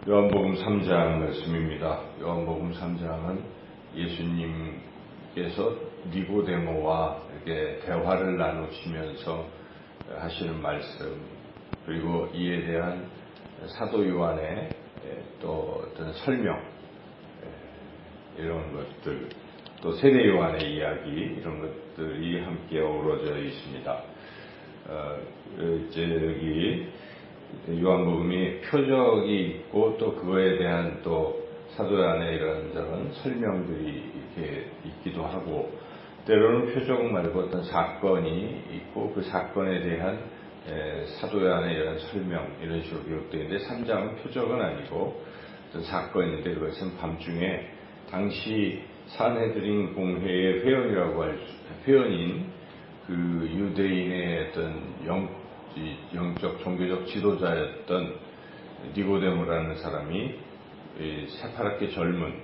요한복음 3장 말씀입니다. 요한복음 3장은 예수님께서 니고데모와 이렇게 대화를 나누시면서 하시는 말씀, 그리고 이에 대한 사도 요한의 또 어떤 설명, 이런 것들, 또 세례 요한의 이야기, 이런 것들이 함께 어우러져 있습니다. 여기 요한복음이 표적이 있고 또 그거에 대한 또 사도 요한의 이런저런 설명들이 이렇게 있기도 하고, 때로는 표적 말고 어떤 사건이 있고 그 사건에 대한 사도 요한의 이런 설명, 이런 식으로 기록되어 있는데, 3장은 표적은 아니고 어떤 사건인데, 그것은 밤중에 당시 산헤드린 공회의 회원이라고 할 회원인 그 유대인의 어떤 영적 종교적 지도자였던 니고데모라는 사람이 새파랗게 젊은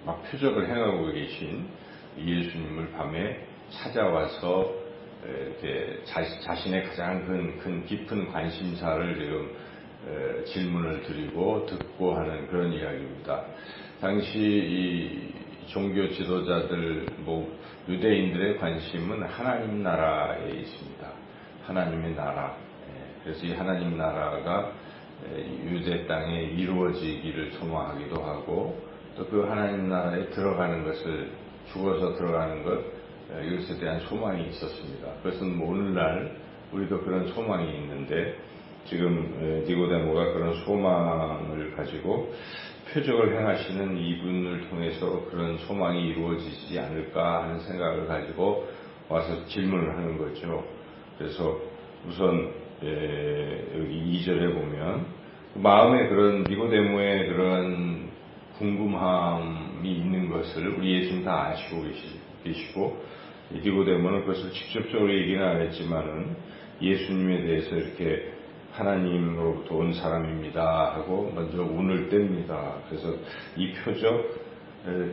막 표적을 행하고 계신 예수님을 밤에 찾아와서 이렇게 자신의 가장 큰 깊은 관심사를 지금 질문을 드리고 듣고 하는 그런 이야기입니다. 당시 이 종교 지도자들, 유대인들의 관심은 하나님 나라에 있습니다. 하나님의 나라. 그래서 이 하나님 나라가 유대 땅에 이루어지기를 소망하기도 하고, 또 그 하나님 나라에 들어가는 것을, 죽어서 들어가는 것, 이것에 대한 소망이 있었습니다. 그것은 오늘날 우리도 그런 소망이 있는데, 지금 니고데모가 그런 소망을 가지고 표적을 행하시는 이분을 통해서 그런 소망이 이루어지지 않을까 하는 생각을 가지고 와서 질문을 하는 거죠. 그래서 우선 여기 2절에 보면 마음에 그런 니고데모의 그런 궁금함이 있는 것을 우리 예수님 다 아시고 계시고, 니고데모는 그것을 직접적으로 얘기는 안 했지만은 예수님에 대해서 이렇게 하나님으로부터 온 사람입니다 하고 먼저 운을 뗍니다. 그래서 이 표적,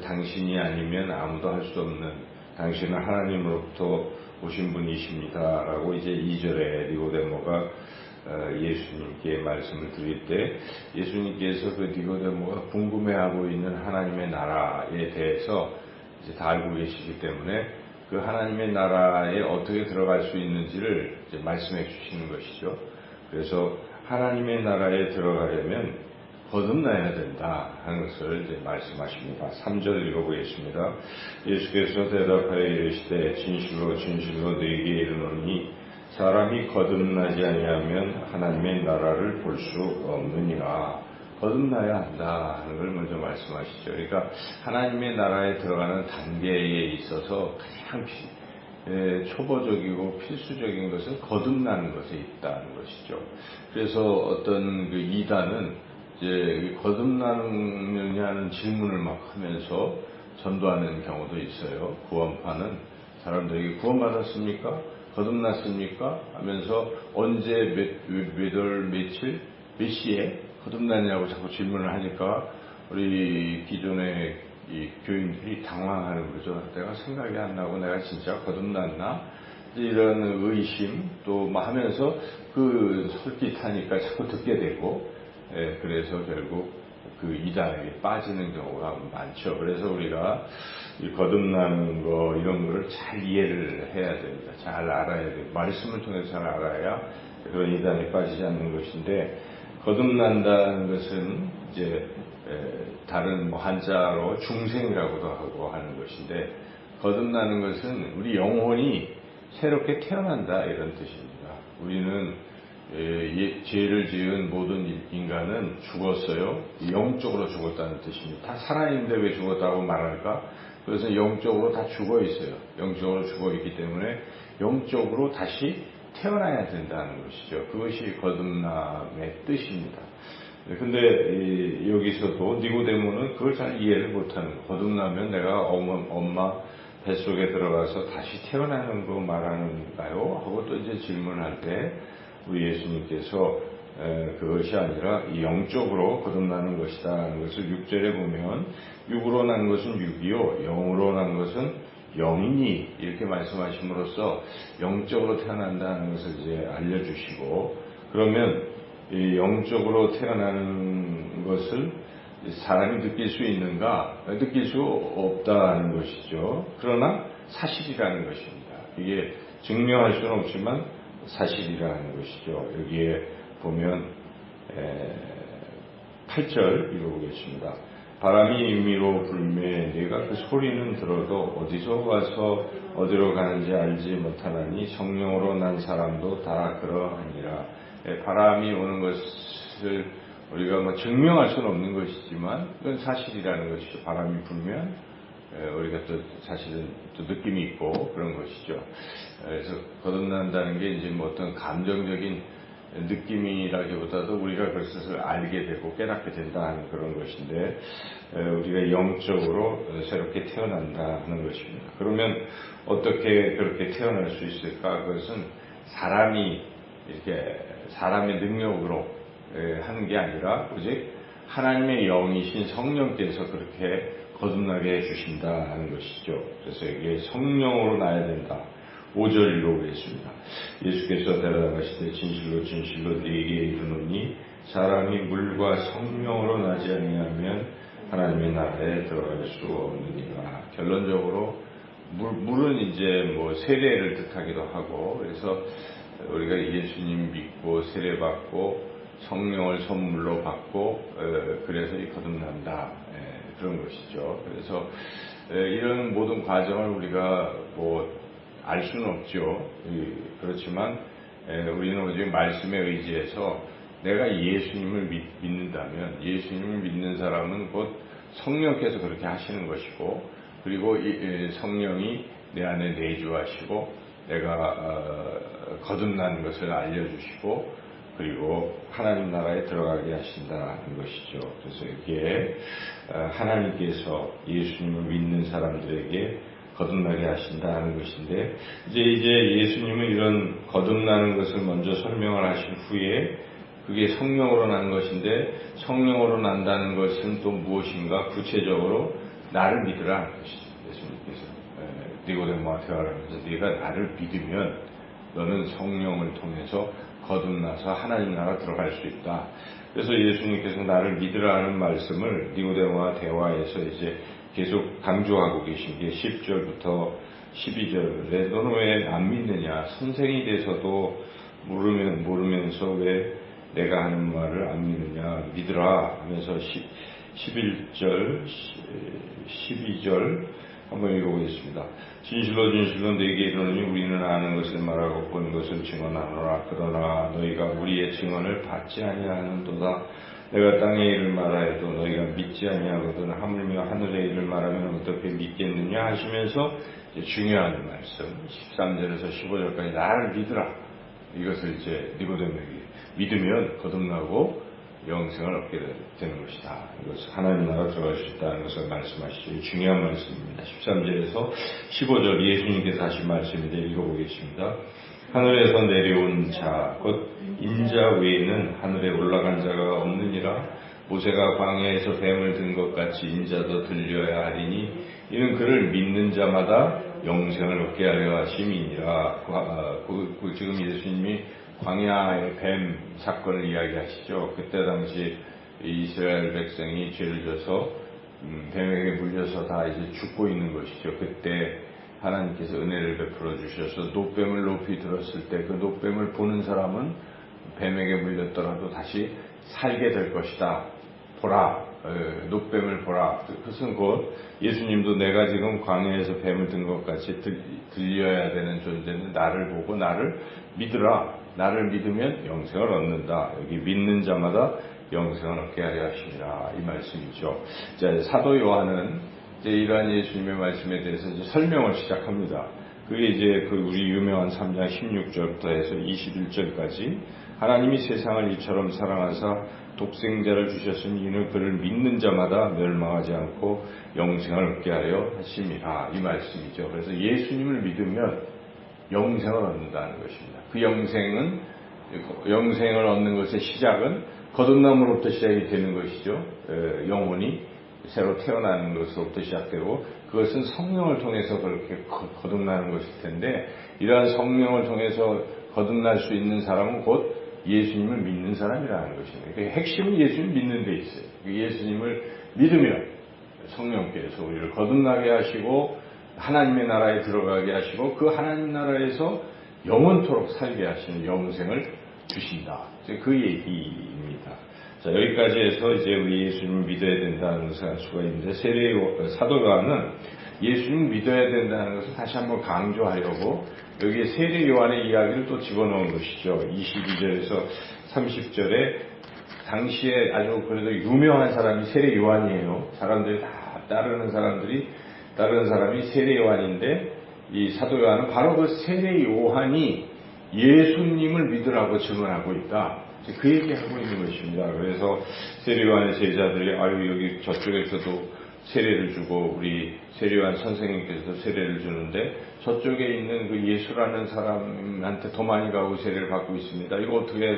당신이 아니면 아무도 할 수 없는, 당신은 하나님으로부터 오신 분이십니다 라고 이제 2절에 니고데모가 예수님께 말씀을 드릴 때, 예수님께서 그 니고데모가 궁금해하고 있는 하나님의 나라에 대해서 이제 다 알고 계시기 때문에 그 하나님의 나라에 어떻게 들어갈 수 있는지를 이제 말씀해 주시는 것이죠. 그래서 하나님의 나라에 들어가려면 거듭나야 된다 하는 것을 이제 말씀하십니다. 3절 읽어보겠습니다. 예수께서 대답하여 이르시되 진실로 진실로 너희에게 이르노니 사람이 거듭나지 아니하면 하나님의 나라를 볼 수 없느니라. 거듭나야 한다 하는 걸 먼저 말씀하시죠. 그러니까 하나님의 나라에 들어가는 단계에 있어서 가장 초보적이고 필수적인 것은 거듭나는 것에 있다는 것이죠. 그래서 어떤 그 이단은 이제 거듭나느냐는 질문을 막 하면서 전도하는 경우도 있어요. 구원파는 사람들에게 구원받았습니까? 거듭났습니까? 하면서 언제 몇 월 며칠 몇 시에 거듭났냐고 자꾸 질문을 하니까 우리 기존의 이 교인들이 당황하는 거죠. 내가 생각이 안 나고 내가 진짜 거듭났나? 이런 의심 또 하면서 그 솔깃하니까 자꾸 듣게 되고, 그래서 결국 그 이단에게 빠지는 경우가 많죠. 그래서 우리가 이 거듭나는 거 이런 거를 잘 이해를 해야 됩니다. 잘 알아야 돼요. 말씀을 통해서 잘 알아야 그런 이단에 빠지지 않는 것인데, 거듭난다는 것은 이제 다른 한자로 중생이라고도 하고 하는 것인데, 거듭나는 것은 우리 영혼이 새롭게 태어난다 이런 뜻입니다. 우리는 죄를 지은 모든 인간은 죽었어요. 영적으로 죽었다는 뜻입니다. 다 살아있는데 왜 죽었다고 말할까? 그래서 영적으로 다 죽어 있어요. 영적으로 죽어 있기 때문에 영적으로 다시 태어나야 된다는 것이죠. 그것이 거듭남의 뜻입니다. 근데 여기서도 니고데모는 그걸 잘 이해를 못하는 거예요. 거듭나면 내가 엄마 뱃속에 들어가서 다시 태어나는 거 말하는가요? 하고 또 이제 질문할 때 우리 예수님께서 그것이 아니라 영적으로 거듭나는 것이다 하는 것을 6절에 보면, 육으로 난 것은 육이요 영으로 난 것은 영이니 이렇게 말씀하심으로써 영적으로 태어난다는 것을 이제 알려주시고, 그러면 이 영적으로 태어나는 그것을 사람이 느낄 수 있는가? 느낄 수 없다는 것이죠. 그러나 사실이라는 것입니다. 이게 증명할 수는 없지만 사실이라는 것이죠. 여기에 보면 8절 읽어보겠습니다. 바람이 임의로 불매 네가 그 소리는 들어도 어디서 와서 어디로 가는지 알지 못하나니 성령으로 난 사람도 다 그러하니라. 바람이 오는 것을 우리가 뭐 증명할 수는 없는 것이지만 그건 사실이라는 것이죠. 바람이 불면 우리가 또 사실은 또 느낌이 있고 그런 것이죠. 그래서 거듭난다는 게 이제 뭐 어떤 감정적인 느낌이라기보다도 우리가 그것을 알게 되고 깨닫게 된다는 그런 것인데, 우리가 영적으로 새롭게 태어난다 하는 것입니다. 그러면 어떻게 그렇게 태어날 수 있을까? 그것은 사람이 이렇게 사람의 능력으로 하는 게 아니라 오직 하나님의 영이신 성령께서 그렇게 거듭나게 해주신다 하는 것이죠. 그래서 이게 성령으로 나야 된다. 5절 읽어보겠습니다. 예수께서 대답하시되 진실로 진실로 네게 이르노니 사람이 물과 성령으로 나지 아니하면 하나님의 나라에 들어갈 수 없느니라. 결론적으로 물은 이제 뭐 세례를 뜻하기도 하고, 그래서 우리가 예수님 믿고 세례받고 성령을 선물로 받고 그래서 거듭난다, 그런 것이죠. 그래서 이런 모든 과정을 우리가 뭐 알 수는 없죠. 그렇지만 우리는 오직 말씀에 의지해서 내가 예수님을 믿는다면, 예수님을 믿는 사람은 곧 성령께서 그렇게 하시는 것이고, 그리고 성령이 내 안에 내주하시고 내가 거듭난 것을 알려주시고, 그리고 하나님 나라에 들어가게 하신다는 것이죠. 그래서 이게 하나님께서 예수님을 믿는 사람들에게 거듭나게 하신다는 것인데, 이제 예수님은 이런 거듭나는 것을 먼저 설명을 하신 후에 그게 성령으로 난 것인데, 성령으로 난다는 것은 또 무엇인가? 구체적으로 나를 믿으라 하는 것이죠. 예수님께서 니고데모와 대화를 하면서 네가 나를 믿으면 너는 성령을 통해서 거듭나서 하나님 나라 들어갈 수 있다. 그래서 예수님께서 나를 믿으라 하는 말씀을 니고데모와 대화에서 이제 계속 강조하고 계신 게 10절부터 12절에 너는 왜 안 믿느냐? 선생이 돼서도 모르면서 왜 내가 하는 말을 안 믿느냐? 믿으라 하면서 11절, 12절 한번 읽어보겠습니다. 진실로 진실로 네게 이르노니 우리는 아는 것을 말하고 본 것을 증언하노라. 그러나 너희가 우리의 증언을 받지 아니하는도다. 내가 땅의 일을 말하여도 너희가 믿지 아니하거든 하물며 하늘의 일을 말하면 어떻게 믿겠느냐 하시면서 중요한 말씀 13절에서 15절까지 나를 믿으라. 이것을 이제 니고데모에게 믿으면 거듭나고 영생을 얻게 되는 것이다. 이것을 하나님 나라 들어갈 수 있다는 것을 말씀하시죠. 중요한 말씀입니다. 13절에서 15절 예수님께서 하신 말씀인데 읽어보겠습니다. 하늘에서 내려온 자, 곧 인자 외에는 하늘에 올라간 자가 없느니라. 모세가 광야에서 뱀을 든 것 같이 인자도 들려야 하리니 이는 그를 믿는 자마다 영생을 얻게 하려 하심이니라. 지금 예수님이 광야의 뱀 사건을 이야기하시죠. 그때 당시 이스라엘 백성이 죄를 져서 뱀에게 물려서 다 이제 죽고 있는 것이죠. 그때 하나님께서 은혜를 베풀어 주셔서 노뱀을 높이 들었을 때 그 노뱀을 보는 사람은 뱀에게 물렸더라도 다시 살게 될 것이다. 보라, 노뱀을 보라. 그것은 곧 예수님도 내가 지금 광야에서 뱀을 든 것 같이 들려야 되는 존재는 나를 보고 나를 믿으라. 나를 믿으면 영생을 얻는다. 여기 믿는 자마다 영생을 얻게 하려 하시니라. 이 말씀이죠. 자, 사도 요한은 이제 이러한 예수님의 말씀에 대해서 이제 설명을 시작합니다. 그게 이제 그 우리 유명한 3장 16절부터 해서 21절까지 하나님이 세상을 이처럼 사랑하사 독생자를 주셨으니 이는 그를 믿는 자마다 멸망하지 않고 영생을 얻게 하려 하심이라. 이 말씀이죠. 그래서 예수님을 믿으면 영생을 얻는다는 것입니다. 그 영생을 얻는 것의 시작은 거듭남으로부터 시작이 되는 것이죠. 영혼이 새로 태어나는 것으로부터 시작되고 그것은 성령을 통해서 그렇게 거듭나는 것일 텐데, 이러한 성령을 통해서 거듭날 수 있는 사람은 곧 예수님을 믿는 사람이라는 것입니다. 그러니까 핵심은 예수님 믿는 데 있어요. 예수님을 믿으면 성령께서 우리를 거듭나게 하시고 하나님의 나라에 들어가게 하시고 그 하나님 나라에서 영원토록 살게 하시는 영생을 주신다. 그 얘기입니다. 자, 여기까지 해서 이제 우리 예수님을 믿어야 된다는 것을 알 수가 있는데 사도 요한은 예수님을 믿어야 된다는 것을 다시 한번 강조하려고 여기에 세례 요한의 이야기를 또 집어넣은 것이죠. 22절에서 30절에 당시에 아주 그래도 유명한 사람이 세례 요한이에요. 사람들이 다 따르는 사람이 세례 요한인데 이 사도 요한은 바로 그 세례 요한이 예수님을 믿으라고 증언하고 있다. 그 얘기하고 있는 것입니다. 그래서 세례 요한의 제자들이 여기 저쪽에서도 세례를 주고 우리 세례 요한 선생님께서도 세례를 주는데 저쪽에 있는 그 예수라는 사람한테 더 많이 가고 세례를 받고 있습니다. 이거 어떻게 해야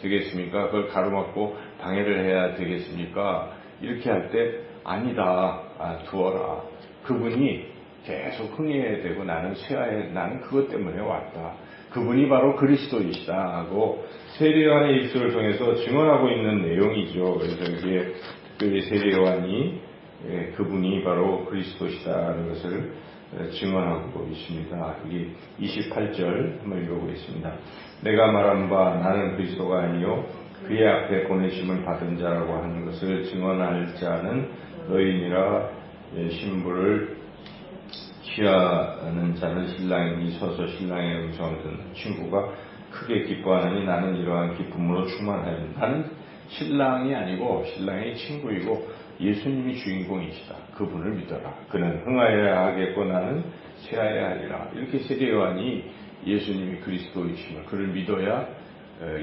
되겠습니까? 그걸 가로막고 방해를 해야 되겠습니까? 이렇게 할 때 아니다. 두어라. 그분이 계속 흥해야 되고 나는 그것 때문에 왔다. 그분이 바로 그리스도이시다 하고 세례 요한의 입술을 통해서 증언하고 있는 내용이죠. 그래서 여기에 그 세례 요한이 그분이 바로 그리스도시다라는 것을 증언하고 있습니다. 여기 28절 한번 읽어보겠습니다. 내가 말한 바 나는 그리스도가 아니요 그의 앞에 보내심을 받은 자라고 하는 것을 증언할 자는 너희니라. 신부를 취하는 자는 신랑이 서서 신랑의 음성을 듣는 친구가 크게 기뻐하느니 나는 이러한 기쁨으로 충만하였노라. 나는 신랑이 아니고 신랑의 친구이고 예수님이 주인공이시다. 그분을 믿어라. 그는 흥하여야 하겠고 나는 쇠하여야 하리라. 이렇게 세례 요한이 예수님이 그리스도이심을 그를 믿어야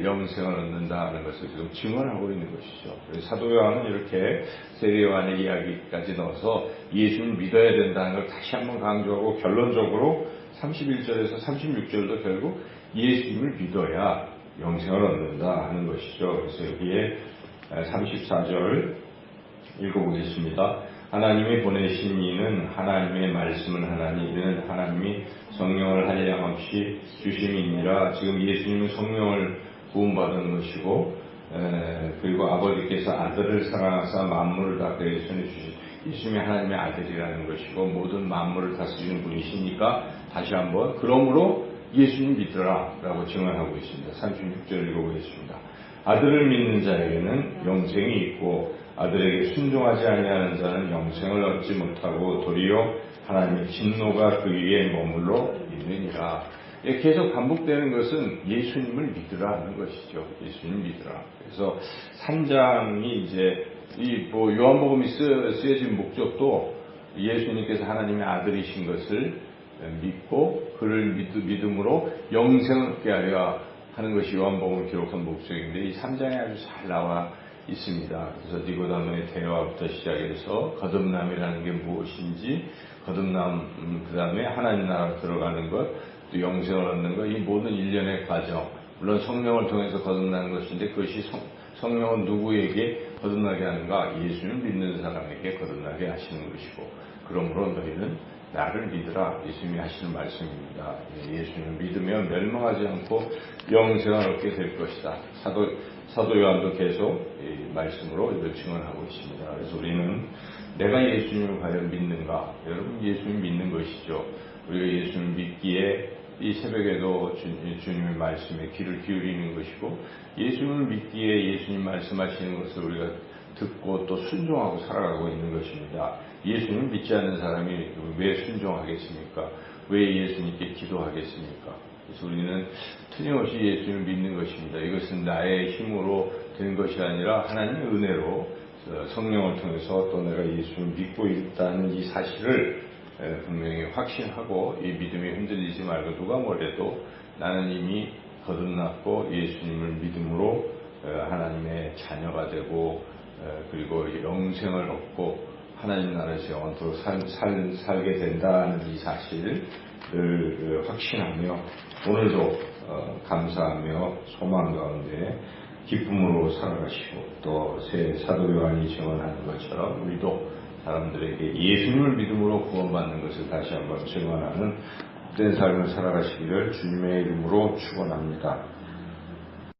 영생을 얻는다는 것을 지금 증언하고 있는 것이죠. 사도 요한은 이렇게 세례 요한의 이야기까지 넣어서 예수님을 믿어야 된다는 걸 다시 한번 강조하고 결론적으로 31절에서 36절도 결국 예수님을 믿어야 영생을 얻는다 하는 것이죠. 그래서 여기에 34절 읽어보겠습니다. 하나님이 보내신 이는 하나님의 말씀을 하나니 이는 하나님이 성령을 한량없이 주심이니라. 지금 예수님은 성령을 부음받은 것이고 그리고 아버지께서 아들을 사랑하사 만물을 다 그의 손에 주신 예수님이 하나님의 아들이라는 것이고 모든 만물을 다스리는 분이시니까 다시 한번 그러므로 예수님 믿으라 라고 증언하고 있습니다. 36절 읽어보겠습니다. 아들을 믿는 자에게는 영생이 있고 아들에게 순종하지 아니하는 자는 영생을 얻지 못하고 도리어 하나님의 진노가 그 위에 머물러 있느니라. 계속 반복되는 것은 예수님을 믿으라 하는 것이죠. 예수님 믿으라. 그래서 3장이 이제 요한복음이 쓰여진 목적도 예수님께서 하나님의 아들이신 것을 믿고 그를 믿음으로 영생을 얻게 하려 하는 것이 요한복음을 기록한 목적인데 이 3장에 아주 잘 나와 있습니다. 그래서 니고데모의 대화부터 시작해서 거듭남이라는 게 무엇인지 거듭남 그 다음에 하나님 나라 들어가는 것 또 영생을 얻는 것 이 모든 일련의 과정 물론 성령을 통해서 거듭나는 것인데 그것이 성령은 누구에게 거듭나게 하는가? 예수를 믿는 사람에게 거듭나게 하시는 것이고 그러므로 너희는 나를 믿으라. 예수님이 하시는 말씀입니다. 예수님을 믿으면 멸망하지 않고 영생을 얻게 될 것이다. 사도 요한도 계속 이 말씀으로 이걸 증언하고 있습니다. 그래서 우리는 내가 예수님을 과연 믿는가? 여러분 예수님 믿는 것이죠. 우리가 예수님을 믿기에 이 새벽에도 주님의 말씀에 귀를 기울이는 것이고 예수님을 믿기에 예수님 말씀하시는 것을 우리가 듣고 또 순종하고 살아가고 있는 것입니다. 예수님을 믿지 않는 사람이 왜 순종하겠습니까? 왜 예수님께 기도하겠습니까? 그래서 우리는 틀림없이 예수님을 믿는 것입니다. 이것은 나의 힘으로 되는 것이 아니라 하나님의 은혜로 성령을 통해서 또 내가 예수님을 믿고 있다는 이 사실을 분명히 확신하고 이 믿음이 흔들리지 말고 누가 뭐래도 나는 이미 거듭났고 예수님을 믿음으로 하나님의 자녀가 되고 그리고 영생을 얻고 하나님 나라에서 영원토록 살게 된다는 이 사실을 확신하며 오늘도 감사하며 소망 가운데 기쁨으로 살아가시고 또 새 사도 요한이 증언하는 것처럼 우리도 사람들에게 예수님을 믿음으로 구원받는 것을 다시 한번 증언하는 복된 삶을 살아가시기를 주님의 이름으로 축원합니다.